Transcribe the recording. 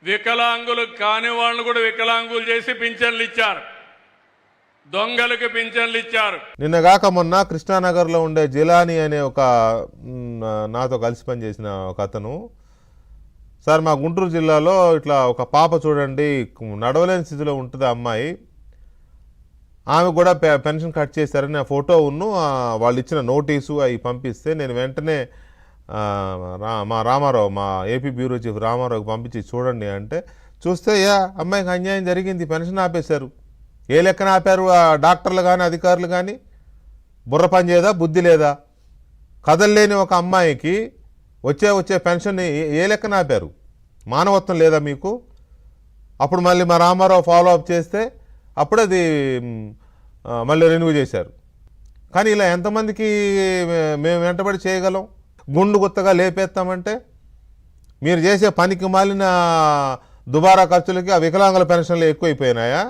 వికలాంగులు కాని వాళ్ళను కూడా వికలాంగులు చేసి పింఛన్లు ఇచ్చారు. దొంగలకు పింఛన్లు ఇచ్చారు. నిన్నగాక మొన్న కృష్ణానగర్లో ఉండే జిలానీ అనే ఒక నాతో కలిసి పనిచేసిన ఒక అతను, సార్ మా గుంటూరు జిల్లాలో ఇట్లా ఒక పాప చూడండి నడవలేని స్థితిలో ఉంటుంది అమ్మాయి, ఆమె కూడా పెన్షన్ కట్ చేశారని ఆ ఫోటో ఉన్ను వాళ్ళు ఇచ్చిన నోటీసు అవి పంపిస్తే నేను వెంటనే మా రామారావు, మా ఏపీ బ్యూరో చీఫ్ రామారావుకి పంపించి చూడండి అంటే చూస్తే అమ్మాయికి అన్యాయం జరిగింది, పెన్షన్ ఆపేశారు. ఏ లెక్కన ఆపారు? ఆ డాక్టర్లు కానీ అధికారులు కానీ బుర్ర పని చేయదా, బుద్ధి లేదా? కదల్లేని ఒక అమ్మాయికి వచ్చే పెన్షన్ ఏ లెక్కన ఆపారు? మానవత్వం లేదా మీకు? అప్పుడు మళ్ళీ మా రామారావు ఫాలో అప్ చేస్తే అప్పుడు అది మళ్ళీ రెన్యూ చేశారు. కానీ ఇలా ఎంతమందికి మేము వెంటబడి చేయగలం? గుండు గుత్తగా లేపేస్తామంటే మీరు చేసే పనికి మాలిన దుబారా ఖర్చులకి ఆ వికలాంగుల పెన్షన్లు ఎక్కువైపోయినాయా?